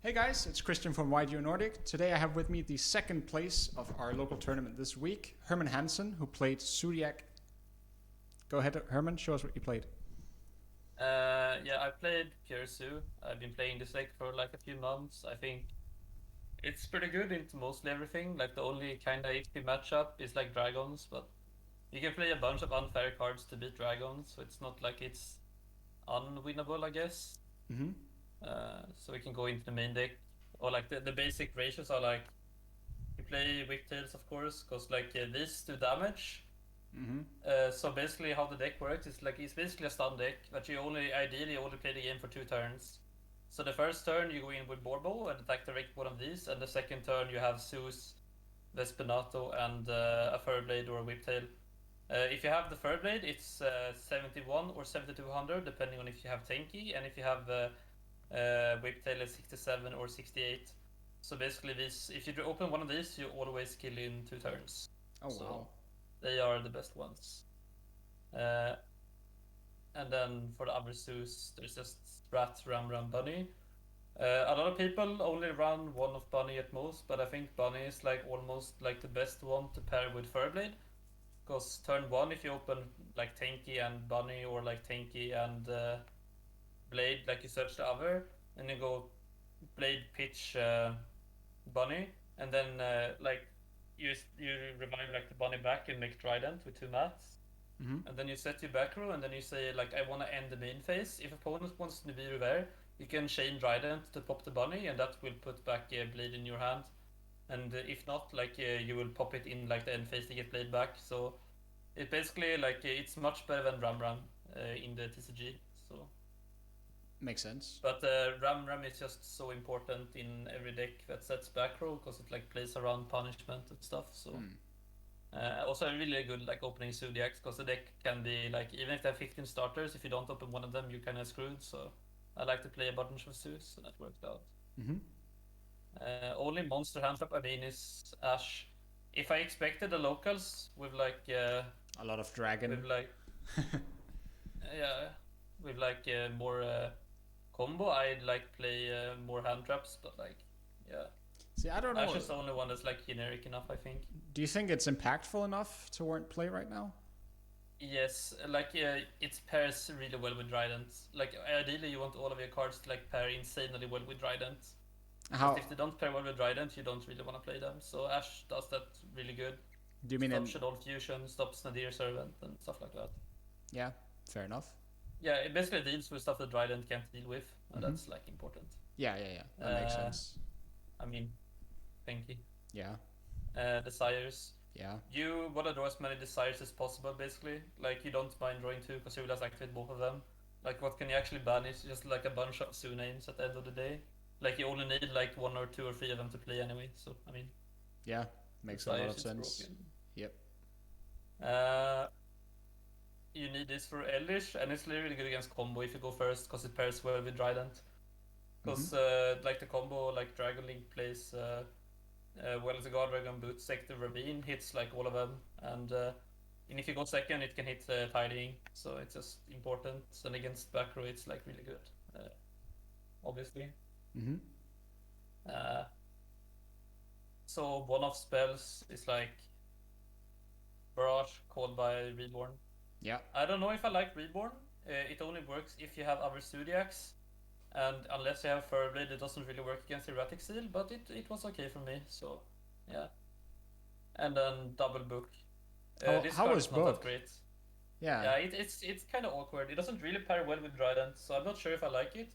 Hey guys, it's Christian from YGO Nordic. Today I have with me the second place of our local tournament this week, Herman Hansen, who played Zoodiac. Go ahead, Herman, show us what you played. Yeah, I played Pure Sue. I've been playing this deck for like a few months. I think it's pretty good into mostly everything. Like the only kind of HP matchup is like dragons, but you can play a bunch of unfair cards to beat dragons, so it's not like it's unwinnable, I guess. Mm-hmm. So we can go into the main deck, or like the basic ratios are like you play Whiptails, of course, because like these do damage. Mm-hmm. So basically, how the deck works is like it's basically a stun deck, but you ideally only play the game for 2 turns. So the first turn you go in with Borbo and attack direct one of these, and the second turn you have Zeus, Vespinato, and a Furblade or a Whiptail. If you have the Furblade, it's 71 or 7200, depending on if you have Tenki, and if you have Whiptail, it's 67 or 68. So basically, if you open one of these, you always kill in 2 turns. Oh, So wow. they are the best ones. Uh, and then for the other Zeus, there's just Rat, Ram, Bunny. A lot of people only run one of Bunny at most, but I think Bunny is like almost like the best one to pair with Furblade. Because turn one, if you open like Tanky and Bunny, or like Tanky and Blade, like you search the other, and you go Blade, Pitch, Bunny, and then like you revive like the Bunny back and make Trident with 2 mats. Mm-hmm. And then you set your back row, and then you say like I want to end the main phase. If opponent wants to be there, you can chain Trident to pop the Bunny, and that will put back Blade in your hand. And if not, like you will pop it in like the end phase to get Blade back. So it basically like it's much better than Ram in the TCG. So Makes sense. but Ram is just so important in every deck that sets back row, because it like plays around punishment and stuff. So also really good like opening Zoodiacs, because the deck can be like, even if they have 15 starters, if you don't open one of them, you're kind of screwed. So I like to play a bunch of Zeus, and that worked out. Mm-hmm. Only monster hand trap I mean is Ash. If I expected the locals with like A lot of dragon. with like yeah with like more combo, I'd like play more hand traps, but like yeah, See, I don't Ash know. is the only one that's like generic enough, I think. Do you think it's impactful enough to warrant play right now? Yes, like it pairs really well with Trident. Like ideally, you want all of your cards to like pair insanely well with Trident. Because How if they don't pair well with Trident, you don't really want to play them. So Ash does that really good. do you mean Stops in? Shadow Fusion, stops Nadir Servant, and stuff like that. Yeah, fair enough. Yeah, it basically deals with stuff that Trident can't deal with, and Mm-hmm. that's like important. Yeah. That makes Uh, sense. I mean, Pinky. Yeah, Desires. yeah. You want to draw as many desires as possible, basically. Like, you don't mind drawing two, because you will just activate both of them. Like, what can you actually ban is just like a bunch of Zoo names at the end of the day. Like, you only need like one or two or three of them to play anyway, so, I mean, Yeah, makes a lot desires of is sense. broken. Yep. Uh, you need this for Elish, and it's really good against combo if you go first, because it pairs well with Trident. Mm-hmm. Because like the combo, like Dragon Link plays well as a God Dragon Boot, Sector Rabin hits like all of them, and if you go second, it can hit Tidying, so it's just important. And against back row, it's like really good, obviously. Mm-hmm. Uh, so one of spells is like Barrage called by Reborn. Yeah. I don't know if I like Reborn. It only works if you have other Zodiacs. And unless you have Furblade, it doesn't really work against Erratic Seal, but it was okay for me, so yeah. And then Double Book. This How card was is not that book? great. Yeah. Yeah, it's kind of awkward. It doesn't really pair well with Trident, so I'm not sure if I like it.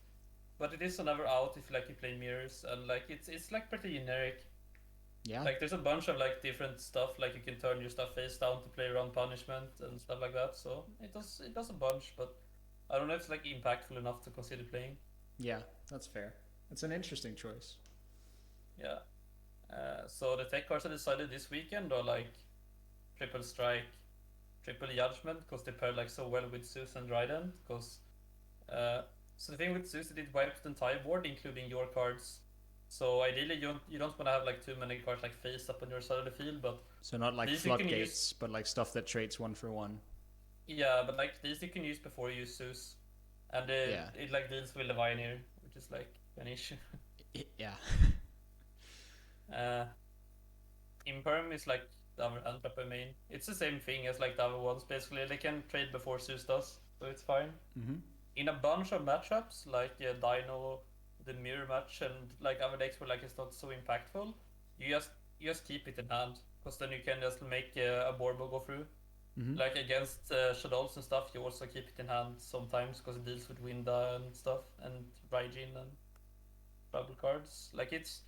But it is another out if like you play mirrors, and like it's like pretty generic. Yeah. Like there's a bunch of like different stuff, like you can turn your stuff face down to play around punishment and stuff like that. So it does a bunch, but I don't know if it's like impactful enough to consider playing. Yeah, that's fair. It's an interesting choice. Yeah. So the tech cards I decided this weekend are like Triple Strike, Triple Judgment, because they pair like so well with Zeus and Trident. Because so the thing with Zeus, it wipes the entire board, including your cards. So ideally, you don't want to have like too many cards like face up on your side of the field, but So not like these you can use. floodgates, but like stuff that trades one for one. Yeah, but like these you can use before you use Zeus, and Yeah. it like deals with the Pioneer, which is like an issue. Yeah. Imperm is like the other hand trap I main. It's the same thing as like the other ones. Basically, they can trade before Zeus does, so it's fine. Mm-hmm. In a bunch of matchups, like Dino, the mirror match, and like other decks where like it's not so impactful, you just keep it in hand, because then you can just make a Borbo go through. Mm-hmm. Like against Shadows and stuff, you also keep it in hand sometimes because it deals with Winda and stuff, and Raijin and trouble cards. Like it's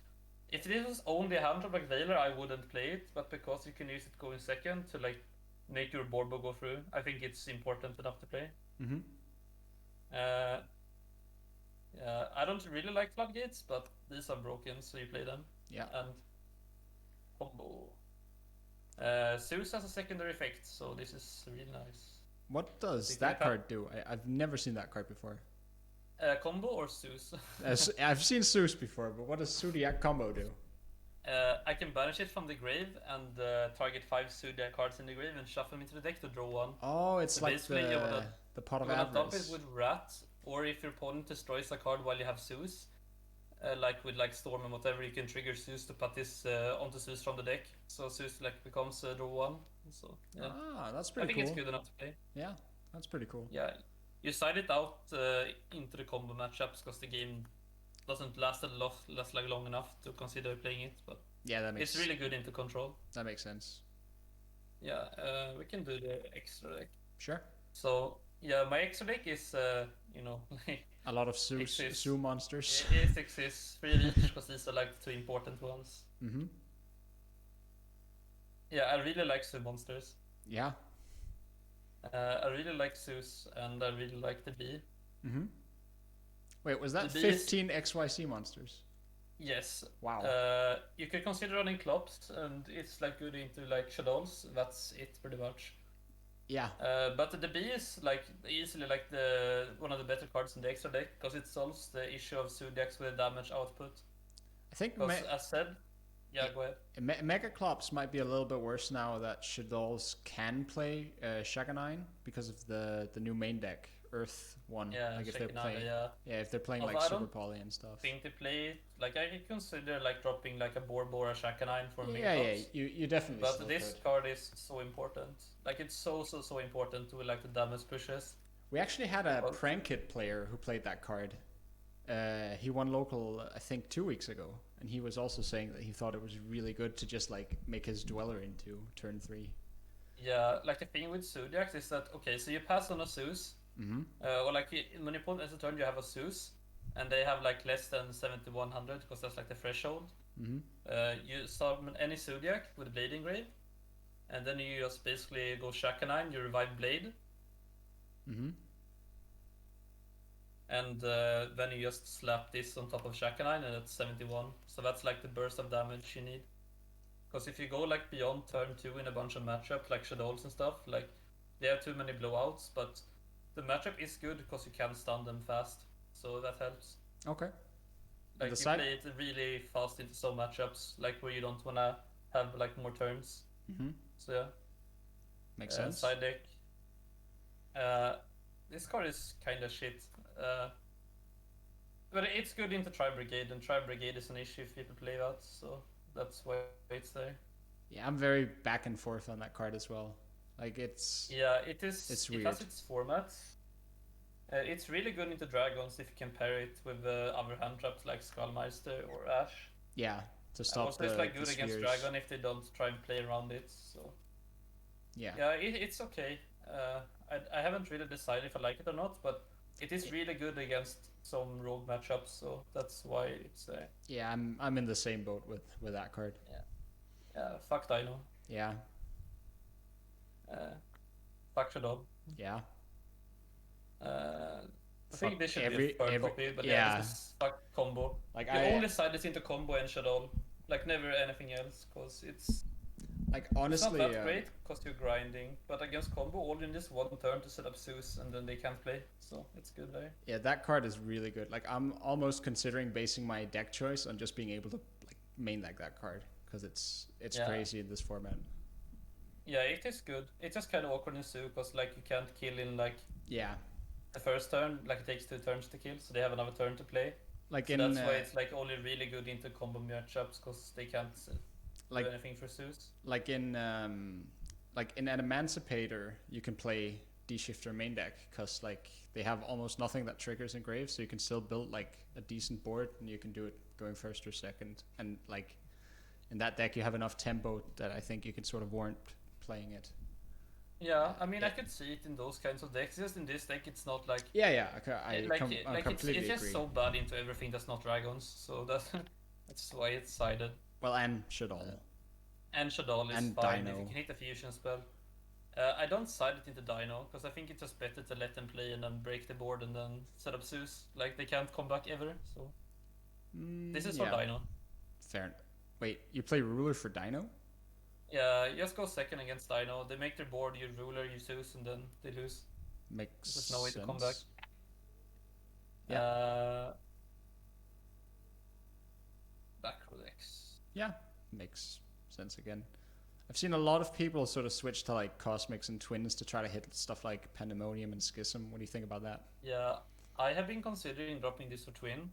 if this was only a hand trap like Veiler, I wouldn't play it, but because you can use it going second to like make your Borbo go through, I think it's important enough to play. Mm-hmm. Yeah, I don't really like floodgates, but these are broken, so you play them. Yeah. And combo. Zeus has a secondary effect, so this is really nice. What does Think that you card do? I've never seen that card before. Combo or Zeus? I've seen Zeus before, but what does Zoodiac combo do? I can banish it from the grave and target 5 Zoodiac cards in the grave and shuffle them into the deck to draw 1. Oh, it's So like basically, you the pot of You wanna top it avarice. with Rat, or if your opponent destroys a card while you have Zeus, like with like Storm and whatever, you can trigger Zeus to put this onto Zeus from the deck. So Zeus like becomes draw 1. So yeah, Ah, that's I pretty think cool. it's good enough to play. Yeah, that's pretty cool. Yeah, you side it out into the combo matchups because the game doesn't last like long enough to consider playing it, but Yeah, that makes it's really good into control. that makes sense. Yeah, we can do the extra deck. Sure. So yeah, my extra deck is like A lot of Zeus Exists. Zoo monsters. it exists 3 each because these are like the 2 important ones. Mm-hmm. Yeah, I really like Zoo monsters. Yeah. I really like Zeus and I really like the bee. Mm-hmm. Wait, was that The bee is- 15 XYZ monsters? Yes. Wow. You could consider running Klops and it's like good into like Shadows. That's it pretty much. Yeah. But the bee is like easily like the one of the better cards in the extra deck because it solves the issue of Zoodiacs with damage output. I think Because as said, go ahead. Mega Clops might be a little bit worse now that Shadows can play Shaganine because of the new main deck, Earth one. Yeah, like if they're Shakinada, playing, yeah. if they're playing Although like I Super don't Poly and stuff. Think to play it, like I could consider like dropping like a Borbo or a Shakanine for me. Yeah, you definitely. But still this could. card is so important. Like it's so important to like the damage pushes. We actually had a Well- Prankit player who played that card. He won local, I think, 2 weeks ago, and he was also saying that he thought it was really good to just like make his Dweller into turn 3. Yeah, like the thing with Zoodiacs is that okay, so you pass on a Zeus, Mm-hmm. or like when your opponent ends a turn, you have a Zeus, and they have like less than 7100 because that's like the threshold. Mm-hmm. You summon any Zoodiac with Blade Engrave, and then you just basically go Shakanine, you revive Blade, Mm-hmm. and then you just slap this on top of Shakanine, and it's 71. So that's like the burst of damage you need. Because if you go like beyond turn 2 in a bunch of matchups like Shadows and stuff, like they have too many blowouts, but the matchup is good because you can stun them fast, so that helps. Okay. Like you side- play it really fast into some matchups, like where you don't wanna have like more turns. Mm-hmm. So yeah. Makes sense. Side deck. This card is kind of shit. But it's good into Tri Brigade, and Tri Brigade is an issue if people play that, so that's why it's there. Yeah, I'm very back and forth on that card as well. Like it's Yeah, it is. It's It weird. has its formats. It's really good into dragons if you can pair it with other hand traps like Skullmeister or Ash. yeah to stop Also, the it's like the good against spheres. dragon if they don't try and play around it. So Yeah. yeah, it's okay. I haven't really decided if I like it or not, but it is really good against some rogue matchups. So that's why it's Yeah, I'm in the same boat with that card. fuck Dino. Yeah. Fuck Shadow. Yeah. I think Fuck they should every- be a third every- copy, but yeah. this is fuck combo. Like You only side this into combo and Shadow, like never anything else, because it's honestly not that great because you're grinding. But against combo, all in this one turn to set up Zeus, and then they can't play, so it's good there. yeah, that card is really good. Like I'm almost considering basing my deck choice on just being able to like main like that card because it's Yeah. crazy in this format. Yeah, it is good. It's just kind of awkward in Zoo because like you can't kill in like Yeah. the first turn, like it takes 2 turns to kill, so they have another turn to play. Like So in that's why it's like only really good into combo matchups because they can't like do anything for Zeus. like in an Emancipator, you can play D-Shifter main deck because like they have almost nothing that triggers engrave, so you can still build like a decent board, and you can do it going first or second. And like in that deck, you have enough tempo that I think you can sort of warrant playing it. Yeah, I mean, I Yeah, could see it in those kinds of decks. Just in this deck, it's not like yeah. I it's completely just agree. so bad into everything that's not dragons. So that's why it's sided. Well, and Shadol And Shadal is and fine if you Dino. can hit a fusion spell. I don't side it into Dino because I think it's just better to let them play and then break the board and then set up Zeus. Like they can't come back ever. So this is for Yeah, Dino. fair. Wait, you play Ruler for Dino? Yeah, just go second against Dino. They make their board, you ruler, you Zeus, and then they lose. Makes There's no way sense. to come back. Yeah. Backrow decks. Yeah, makes sense again. I've seen a lot of people sort of switch to like Cosmics and Twins to try to hit stuff like Pandemonium and Schism. What do you think about that? Yeah, I have been considering dropping this for Twin,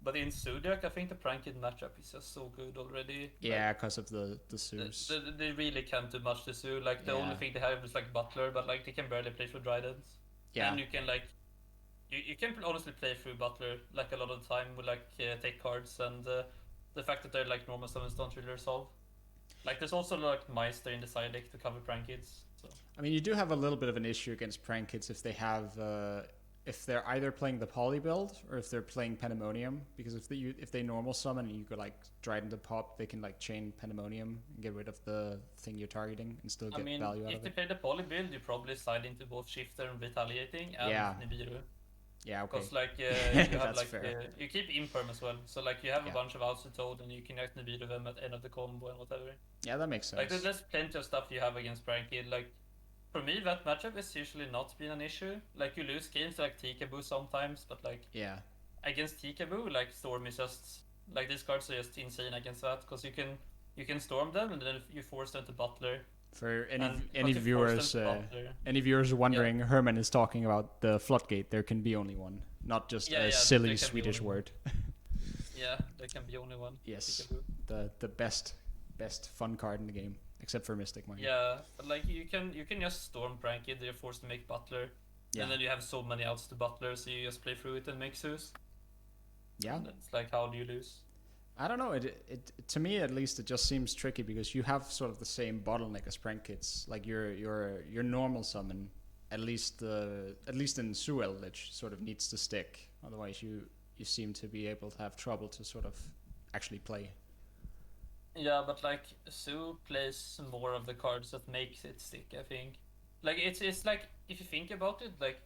but in Zoodiac, I think the Pranked matchup is just so good already. Yeah, because of the Zeus. They really can't do much to Zoo. Like the only Yeah. thing they have is like Butler, but like they can barely play through Drylands. Yeah. And you can like you can honestly play through Butler like a lot of the time with like take cards and the fact that they're like normal summons don't really resolve. Like there's also like Meister in the side deck to cover Prank Kids. So I mean, you do have a little bit of an issue against Prank Kids if they have, if they're either playing the Poly build or if they're playing Pandemonium. Because if they normal summon and you go like Trident to pop, they can like chain Pandemonium and get rid of the thing you're targeting and still get value out if of they it. play the Poly build, you probably side into both Shifter and Retaliating and Yeah. Nibiru. Yeah, okay. Because like you have That's like fair. you keep imperm as well, so like you have a Yeah. bunch of outs to Toad and you can act Nibiru them at end of the combo and whatever. Yeah, that makes sense. Like there's plenty of stuff you have against Prank Kid. Like for me, that matchup has usually not been an issue. Like you lose games to, like Tikaboo sometimes, but like Yeah. against Tikaboo, like Storm is just like these cards are just insane against that because you can storm them and then you force them to Butler. For And any once you force viewers, them to Butler, any viewers wondering, Herman is talking about the floodgate. There can be only one, not just Yeah, a yeah, silly there can be Swedish only word. yeah, there can be only one. Yes, Tikaboo. the best fun card in the game, except for Mystic Mine. Yeah, but like you can just storm Prank Kid. You're forced to make Butler, Yeah. and then you have so many outs to Butler, so you just play through it and make Zeus. Yeah. And it's like, how do you lose? I don't know. It to me at least it just seems tricky because you have sort of the same bottleneck as prank kits. Like your normal summon, at least in Suel, Lich sort of needs to stick. Otherwise, you seem to be able to have trouble to sort of actually play. Yeah, but like Sue plays more of the cards that makes it stick. I think. Like it's like if you think about it, like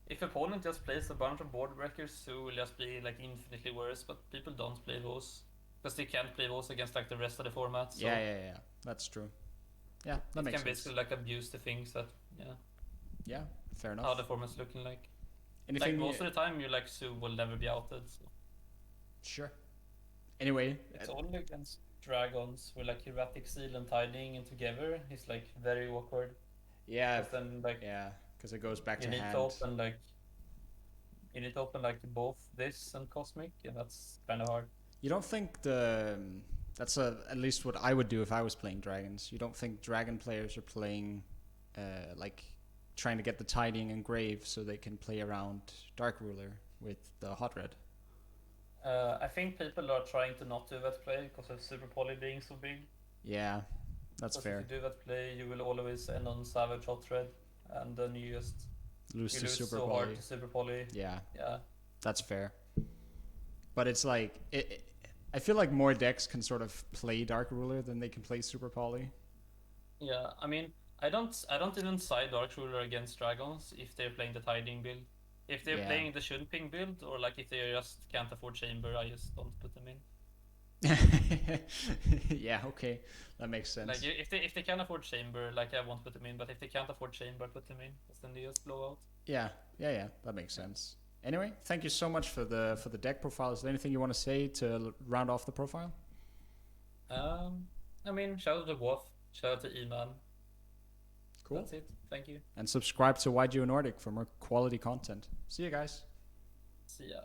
if opponent just plays a bunch of board breakers, Sue will just be like infinitely worse. But people don't play those because they can't play those against like the rest of the format. So Yeah. That's true. Yeah, that it makes can sense. basically like abuse the things that Yeah, fair enough. how the format's looking like. Anything? Like most of the time, you like Sue will never be outed. So. Sure. Anyway, It's only against dragons where like erratic seal and tiding and together is like very awkward. yeah, 'Cause then like yeah, because it goes back you to need hand. to open like you need to open like both this and cosmic, and that's kind of hard. You don't think that's at least what I would do if I was playing dragons. You don't think dragon players are playing like trying to get the tidying and grave so they can play around Dark Ruler with the hot red? I think people are trying to not do that play because of Super Poly being so big. Yeah, that's Because fair. if you do that play, you will always end on Savage Hot Red, and then you just Lose you to lose Super so Poly. hard to Super Poly. Yeah, Yeah. that's fair. But it's like I feel like more decks can sort of play Dark Ruler than they can play Super Poly. Yeah, I mean, I don't even side Dark Ruler against dragons if they're playing the tiding build. If they're Yeah. playing the Shunping build, or like if they just can't afford chamber, I just don't put them in. Yeah, okay, that makes sense. Like if they can afford chamber, like I won't put them in. But if they can't afford chamber, I put them in. Because then they just blow out. Yeah, that makes sense. Anyway, thank you so much for the deck profile. Is there anything you want to say to round off the profile? I mean, shout out to Wolf, shout out to E-Man. Cool. That's it. Thank you. And subscribe to YGO Nordic for more quality content. See you guys. See ya.